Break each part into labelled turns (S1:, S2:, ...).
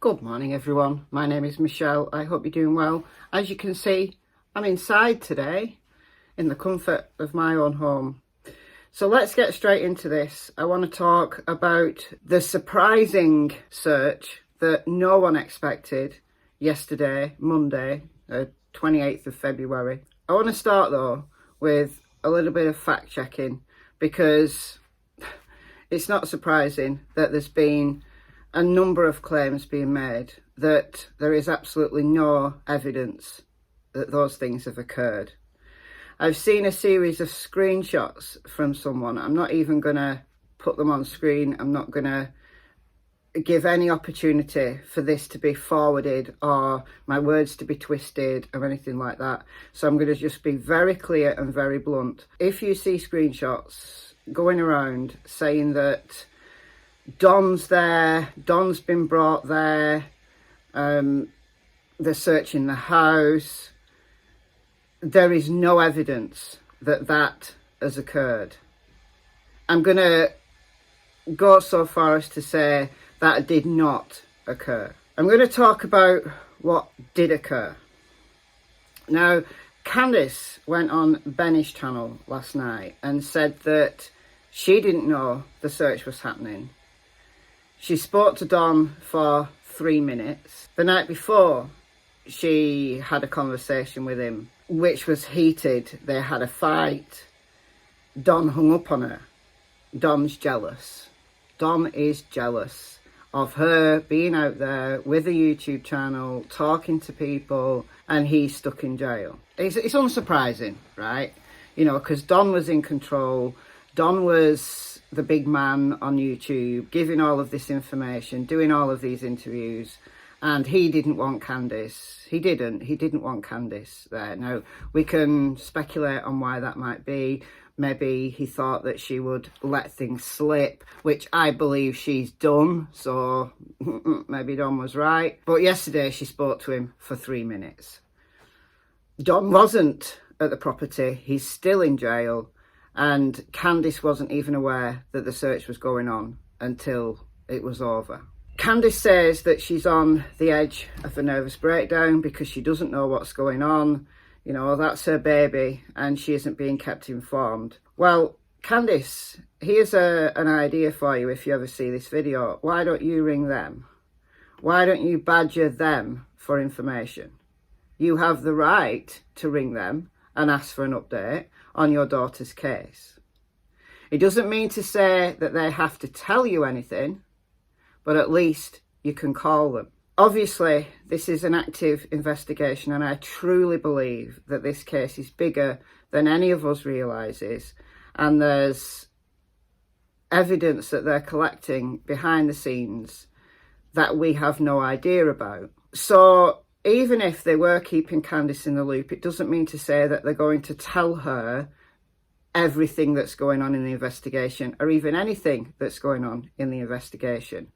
S1: Good morning everyone, my name is Michelle. I hope you're doing well. As you can see, I'm inside today in the comfort of my own home. So let's get straight into this. I want to talk about the surprising search that no one expected yesterday, Monday, 28th of February. I want to start though with a little bit of fact checking, because it's not surprising that there's been a number of claims being made that there is absolutely no evidence that those things have occurred. I've seen a series of screenshots from someone. I'm not even going to put them on screen. I'm not going to give any opportunity for this to be forwarded or my words to be twisted or anything like that. So I'm going to just be very clear and very blunt. If you see screenshots going around saying that Don's there, Don's been brought there, they're searching the house, there is no evidence that that has occurred. I'm going to go so far as to say that did not occur. I'm going to talk about what did occur. Now, Candice went on Benny's channel last night and said that she didn't know the search was happening. She spoke to Don for 3 minutes. The night before, she had a conversation with him, which was heated. They had a fight. Don hung up on her. Don's jealous. Don is jealous of her being out there with a YouTube channel, talking to people, and he's stuck in jail. It's unsurprising, right? You know, because Don was in control. Don was the big man on YouTube, giving all of this information, doing all of these interviews, and he didn't want Candice. He didn't want Candice there. Now, we can speculate on why that might be. Maybe he thought that she would let things slip, which I believe she's done, so maybe Don was right. But yesterday she spoke to him for 3 minutes. Don wasn't at the property, he's still in jail. And Candice wasn't even aware that the search was going on until it was over. Candice says that she's on the edge of a nervous breakdown because she doesn't know what's going on. You know, that's her baby and she isn't being kept informed. Well, Candice, here's an idea for you if you ever see this video. Why don't you ring them? Why don't you badger them for information? You have the right to ring them and ask for an update on your daughter's case. It doesn't mean to say that they have to tell you anything, but at least you can call them. Obviously, this is an active investigation, and I truly believe that this case is bigger than any of us realises, and there's evidence that they're collecting behind the scenes that we have no idea about. So even if they were keeping Candice in the loop, it doesn't mean to say that they're going to tell her everything that's going on in the investigation, or even anything that's going on in the investigation.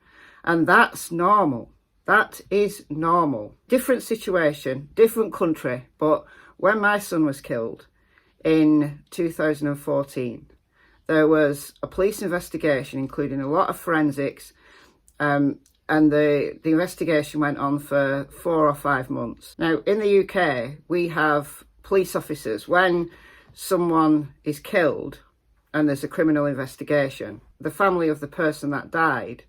S1: And that's normal. That is normal. Different situation, different country, but when my son was killed in 2014, there was a police investigation, including a lot of forensics, and the investigation went on for 4 or 5 months. Now, in the UK, we have police officers. When someone is killed and there's a criminal investigation, the family of the person that died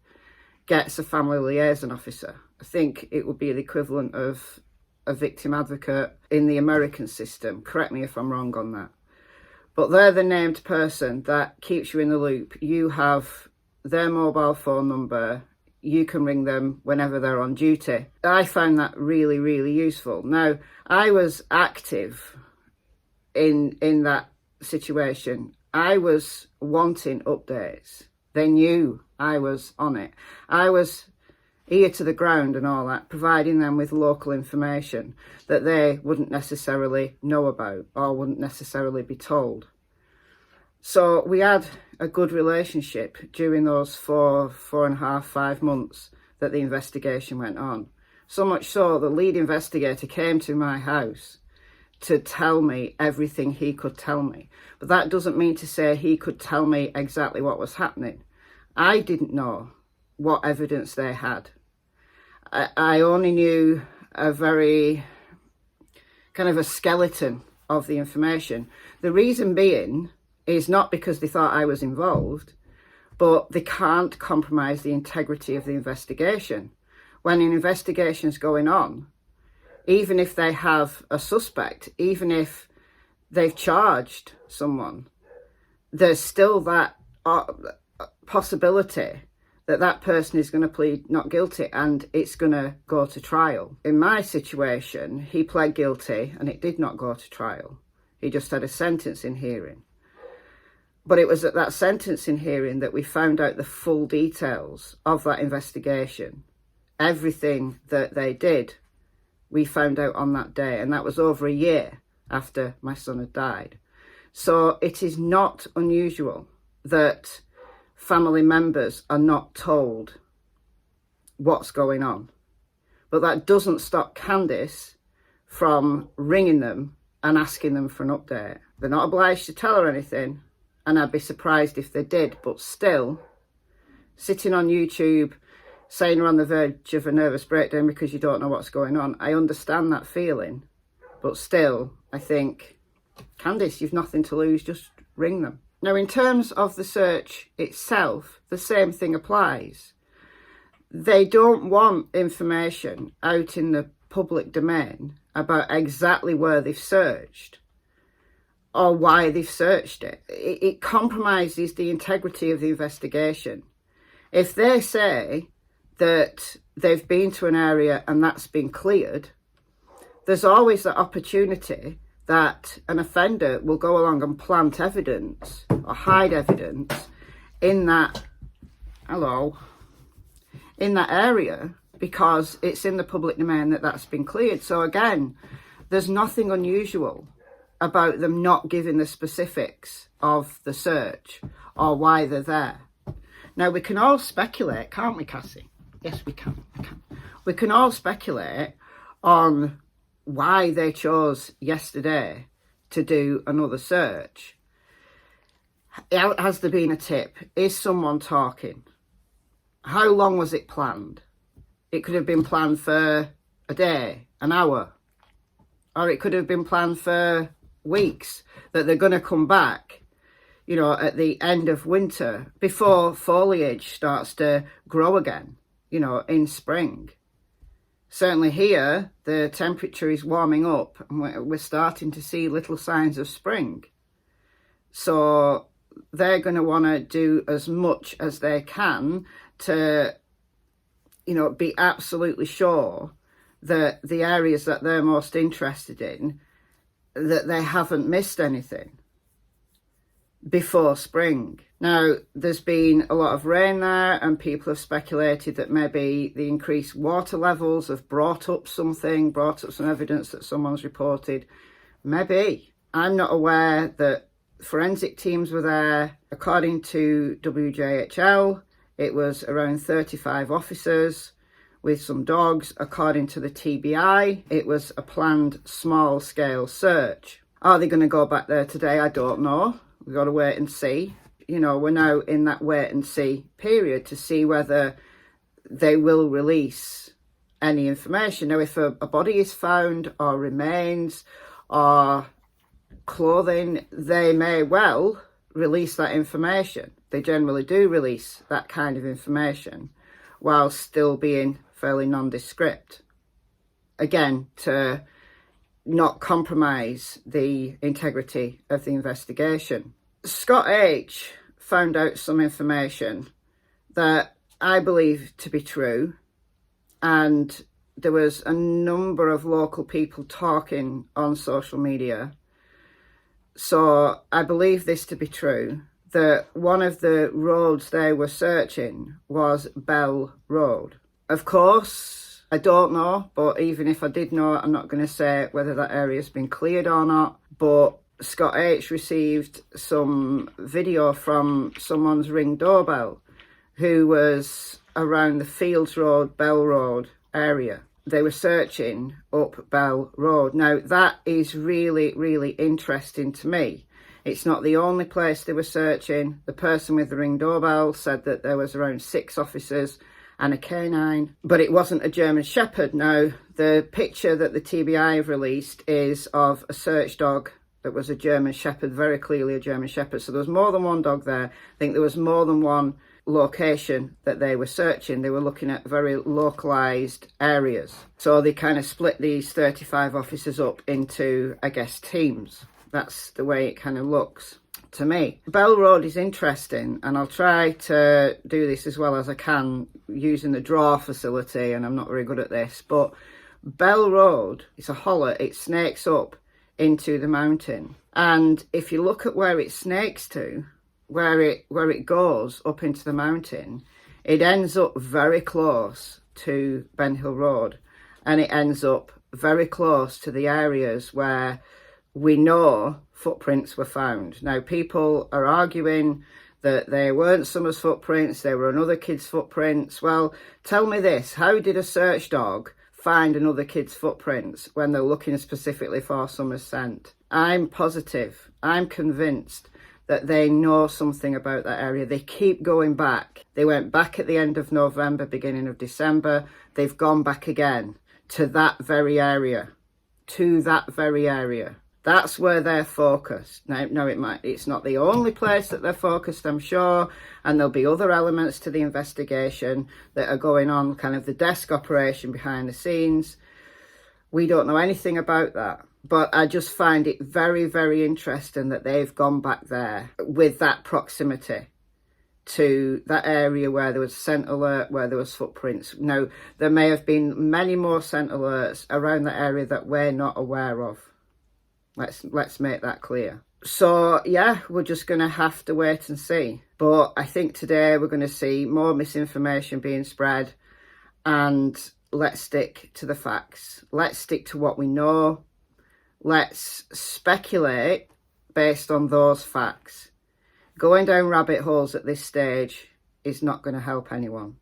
S1: gets a family liaison officer. I think it would be the equivalent of a victim advocate in the American system. Correct me if I'm wrong on that. But they're the named person that keeps you in the loop. You have their mobile phone number. You can ring them whenever they're on duty. I found that really, really useful. Now, I was active in that situation. I was wanting updates. They knew I was on it. I was ear to the ground and all that, providing them with local information that they wouldn't necessarily know about or wouldn't necessarily be told. So we had a good relationship during those 4.5, 5 months that the investigation went on. So much so, the lead investigator came to my house to tell me everything he could tell me. But that doesn't mean to say he could tell me exactly what was happening. I didn't know what evidence they had. I only knew a very kind of a skeleton of the information. The reason being is not because they thought I was involved, but they can't compromise the integrity of the investigation. When an investigation's going on, even if they have a suspect, even if they've charged someone, there's still that possibility that that person is going to plead not guilty and it's going to go to trial. In my situation, he pled guilty and it did not go to trial. He just had a sentencing hearing. But it was at that sentencing hearing that we found out the full details of that investigation. Everything that they did, we found out on that day, and that was over a year after my son had died. So it is not unusual that family members are not told what's going on. But that doesn't stop Candice from ringing them and asking them for an update. They're not obliged to tell her anything, and I'd be surprised if they did, but still, sitting on YouTube saying you're on the verge of a nervous breakdown because you don't know what's going on, I understand that feeling, but still, I think, Candice, you've nothing to lose, just ring them. Now, in terms of the search itself, the same thing applies. They don't want information out in the public domain about exactly where they've searched or why they've searched it. It compromises the integrity of the investigation. If they say that they've been to an area and that's been cleared, there's always the opportunity that an offender will go along and plant evidence or hide evidence in that, in that area because it's in the public domain that that's been cleared. So again, there's nothing unusual about them not giving the specifics of the search or why they're there. Now, we can all speculate, can't we, Cassie? Yes, we can. We can all speculate on why they chose yesterday to do another search. Has there been a tip? Is someone talking? How long was it planned? It could have been planned for a day, an hour, or it could have been planned for weeks, that they're going to come back, you know, at the end of winter before foliage starts to grow again, you know, in spring. Certainly here, the temperature is warming up and we're starting to see little signs of spring. So they're going to want to do as much as they can to, you know, be absolutely sure that the areas that they're most interested in, that they haven't missed anything before spring. Now, there's been a lot of rain there and people have speculated that maybe the increased water levels have brought up some evidence that someone's reported. Maybe. I'm not aware that forensic teams were there. According to WJHL, it was around 35 officers with some dogs. According to the TBI, it was a planned small-scale search. Are they going to go back there today? I don't know. We've got to wait and see. You know, we're now in that wait and see period to see whether they will release any information. Now, if a body is found or remains or clothing, they may well release that information. They generally do release that kind of information while still being fairly nondescript. Again, to not compromise the integrity of the investigation. Scott H found out some information that I believe to be true, and there was a number of local people talking on social media. So I believe this to be true, that one of the roads they were searching was Bell Road. Of course, I don't know, but even if I did know, I'm not going to say whether that area's been cleared or not. But Scott H received some video from someone's Ring doorbell who was around the Fields Road, Bell Road area. They were searching up Bell Road. Now, that is really, really interesting to me. It's not the only place they were searching. The person with the Ring doorbell said that there was around 6 officers and a canine, but it wasn't a German Shepherd. Now, the picture that the TBI have released is of a search dog that was a German Shepherd, very clearly a German Shepherd. So there was more than one dog there. I think there was more than one location that they were searching. They were looking at very localized areas. So they kind of split these 35 officers up into, I guess, teams. That's the way it kind of looks to me. Bell Road is interesting, and I'll try to do this as well as I can using the draw facility, and I'm not very good at this, but Bell Road, it's a hollow, it snakes up into the mountain, and if you look at where it snakes to, where it goes up into the mountain, it ends up very close to Ben Hill Road, and it ends up very close to the areas where we know footprints were found. Now, people are arguing that they weren't Summer's footprints, they were another kid's footprints. Well, tell me this, how did a search dog find another kid's footprints when they're looking specifically for Summer's scent? I'm positive, I'm convinced that they know something about that area. They keep going back. They went back at the end of November, beginning of December. They've gone back again to that very area, That's where they're focused. Now, it's not the only place that they're focused, I'm sure, and there'll be other elements to the investigation that are going on, kind of the desk operation behind the scenes. We don't know anything about that, but I just find it very, very interesting that they've gone back there with that proximity to that area where there was scent alert, where there was footprints. Now, there may have been many more scent alerts around that area that we're not aware of. Let's make that clear. So yeah, we're just going to have to wait and see. But I think today we're going to see more misinformation being spread, and let's stick to the facts. Let's stick to what we know. Let's speculate based on those facts. Going down rabbit holes at this stage is not going to help anyone.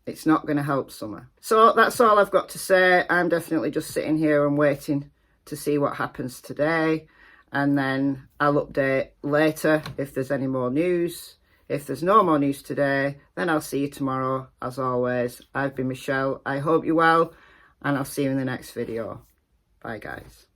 S1: It's not going to help Summer. So that's all I've got to say. I'm definitely just sitting here and waiting to see what happens today, and then I'll update later if there's any more news. If there's no more news today, then I'll see you tomorrow. As always, I've been Michelle. I hope you're well, and I'll see you in the next video. Bye, guys.